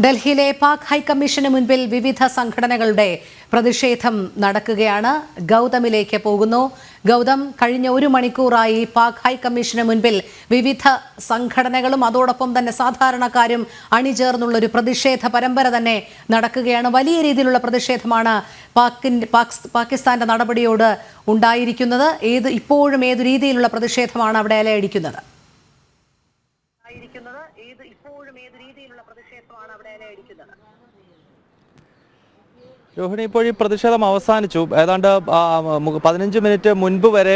ഡൽഹിയിലെ പാക് ഹൈക്കമ്മീഷന് മുൻപിൽ വിവിധ സംഘടനകളുടെ പ്രതിഷേധം നടക്കുകയാണ്. ഗൗതമിലേക്ക് പോകുന്നു. ഗൗതം, കഴിഞ്ഞ ഒരു മണിക്കൂറായി പാക് ഹൈക്കമ്മീഷന് മുൻപിൽ വിവിധ സംഘടനകളും അതോടൊപ്പം തന്നെ സാധാരണക്കാരും അണിചേർന്നുള്ള ഒരു പ്രതിഷേധ പരമ്പര തന്നെ നടക്കുകയാണ്. വലിയ രീതിയിലുള്ള പ്രതിഷേധമാണ് പാകിസ്ഥാന്റെ നടപടിയോട് ഉണ്ടായിരിക്കുന്നത്. ഇപ്പോഴും ഏതു രീതിയിലുള്ള പ്രതിഷേധമാണ് അവിടെ അലയടിക്കുന്നത്? രോഹിണി, ഇപ്പോൾ ഈ പ്രതിഷേധം അവസാനിച്ചു. ഏതാണ്ട് 15 മിനിറ്റ് മുൻപ് വരെ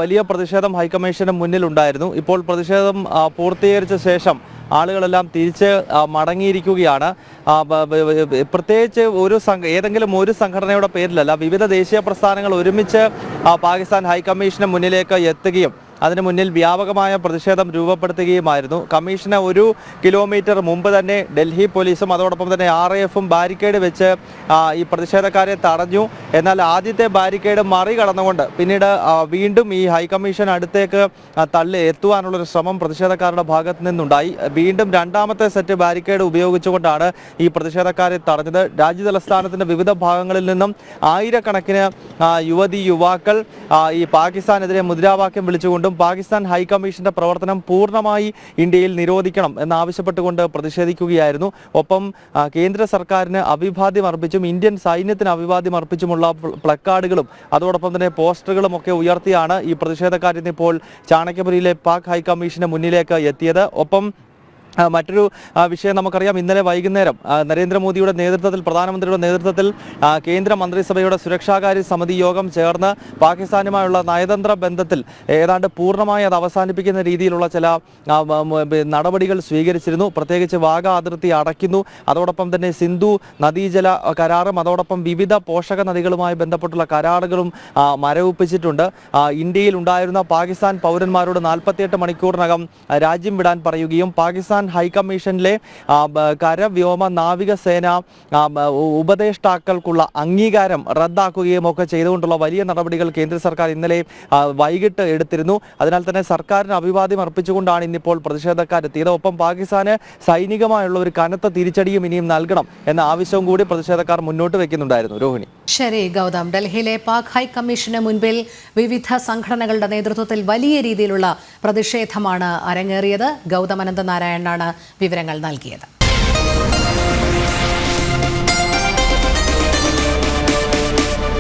വലിയ പ്രതിഷേധം ഹൈക്കമ്മീഷന് മുന്നിലുണ്ടായിരുന്നു. ഇപ്പോൾ പ്രതിഷേധം പൂർത്തീകരിച്ച ശേഷം ആളുകളെല്ലാം തിരിച്ച് മടങ്ങിയിരിക്കുകയാണ്. പ്രത്യേകിച്ച് ഏതെങ്കിലും ഒരു സംഘടനയുടെ പേരിലല്ല, വിവിധ ദേശീയ പ്രസ്ഥാനങ്ങൾ ഒരുമിച്ച് പാകിസ്ഥാൻ ഹൈക്കമ്മീഷന് മുന്നിലേക്ക് എത്തുകയും അതിന് മുന്നിൽ വ്യാപകമായ പ്രതിഷേധം രൂപപ്പെടുത്തുകയുമായിരുന്നു. കമ്മീഷന് 1 കിലോമീറ്റർ മുമ്പ് തന്നെ ഡൽഹി പോലീസും അതോടൊപ്പം തന്നെ RAFും ബാരിക്കേഡ് വെച്ച് ഈ പ്രതിഷേധക്കാരെ തടഞ്ഞു. എന്നാൽ ആദ്യത്തെ ബാരിക്കേഡ് മറികടന്നുകൊണ്ട് പിന്നീട് വീണ്ടും ഈ ഹൈക്കമ്മീഷൻ അടുത്തേക്ക് എത്തുവാനുള്ളൊരു ശ്രമം പ്രതിഷേധക്കാരുടെ ഭാഗത്തു നിന്നുണ്ടായി. വീണ്ടും രണ്ടാമത്തെ സെറ്റ് ബാരിക്കേഡ് ഉപയോഗിച്ചുകൊണ്ടാണ് ഈ പ്രതിഷേധക്കാരെ തടഞ്ഞത്. രാജ്യതലസ്ഥാനത്തിന്റെ വിവിധ ഭാഗങ്ങളിൽ നിന്നും ആയിരക്കണക്കിന് യുവാക്കൾ ഈ പാകിസ്ഥാനെതിരെ മുദ്രാവാക്യം വിളിച്ചുകൊണ്ടും പാകിസ്ഥാൻ ഹൈക്കമ്മീഷന്റെ പ്രവർത്തനം പൂർണ്ണമായി ഇന്ത്യയിൽ നിരോധിക്കണം എന്നാവശ്യപ്പെട്ടുകൊണ്ട് പ്രതിഷേധിക്കുകയായിരുന്നു. ഒപ്പം കേന്ദ്ര സർക്കാരിന് അഭിവാദ്യം അർപ്പിച്ചും ഇന്ത്യൻ സൈന്യത്തിന് അഭിവാദ്യം അർപ്പിച്ചുമുള്ള പ്ലക്കാർഡുകളും അതോടൊപ്പം തന്നെ പോസ്റ്ററുകളും ഒക്കെ ഉയർത്തിയാണ് ഈ പ്രതിഷേധക്കാരിന്നിപ്പോൾ ചാണക്യപുരിയിലെ പാക് ഹൈക്കമ്മീഷന് മുന്നിലേക്ക് എത്തിയത്. ഒപ്പം മറ്റൊരു വിഷയം നമുക്കറിയാം, ഇന്നലെ വൈകുന്നേരം നരേന്ദ്രമോദിയുടെ നേതൃത്വത്തിൽ, പ്രധാനമന്ത്രിയുടെ നേതൃത്വത്തിൽ കേന്ദ്ര മന്ത്രിസഭയുടെ സുരക്ഷാകാര്യ സമിതി യോഗം ചേർന്ന് പാകിസ്ഥാനുമായുള്ള നയതന്ത്ര ബന്ധത്തിൽ ഏതാണ്ട് പൂർണ്ണമായി അത് അവസാനിപ്പിക്കുന്ന രീതിയിലുള്ള ചില നടപടികൾ സ്വീകരിച്ചിരുന്നു. പ്രത്യേകിച്ച് വാഗ അതിർത്തി അടയ്ക്കുന്നു, അതോടൊപ്പം തന്നെ സിന്ധു നദീജല കരാറും അതോടൊപ്പം വിവിധ പോഷക നദികളുമായി ബന്ധപ്പെട്ടുള്ള കരാറുകളും മരവിപ്പിച്ചിട്ടുണ്ട്. ഇന്ത്യയിൽ ഉണ്ടായിരുന്ന പാകിസ്ഥാൻ പൗരന്മാരോട് 48 മണിക്കൂറിനകം രാജ്യം വിടാൻ പറയുകയും പാകിസ്ഥാൻ ഹൈക്കമ്മീഷനിലെ കര, വ്യോമ, നാവിക സേന ഉപദേഷ്ടാക്കൾക്കുള്ള അംഗീകാരം റദ്ദാക്കുകയും ഒക്കെ ചെയ്തുകൊണ്ടുള്ള വലിയ നടപടികൾ കേന്ദ്ര സർക്കാർ ഇന്നലെ വൈകിട്ട് എടുത്തിരുന്നു. അതിനാൽ തന്നെ സർക്കാരിന് അഭിവാദ്യം അർപ്പിച്ചുകൊണ്ടാണ് ഇന്നിപ്പോൾ പ്രതിഷേധക്കാരെത്തിയത്. ഒപ്പം പാകിസ്ഥാന് സൈനികമായുള്ള ഒരു കനത്ത തിരിച്ചടിയും ഇനിയും നൽകണം എന്ന ആവശ്യവും കൂടി പ്രതിഷേധക്കാർ മുന്നോട്ട് വെക്കുന്നുണ്ടായിരുന്നു. രോഹിണി. ശരി ഗൗതം, ഡൽഹിയിലെ പാക് ഹൈക്കമ്മീഷന് മുൻപിൽ വിവിധ സംഘടനകളുടെ നേതൃത്വത്തിൽ വലിയ രീതിയിലുള്ള പ്രതിഷേധമാണ് അരങ്ങേറിയത്. ഗൗതം അനന്തനാരായണനാണ് വിവരങ്ങൾ നൽകിയത്.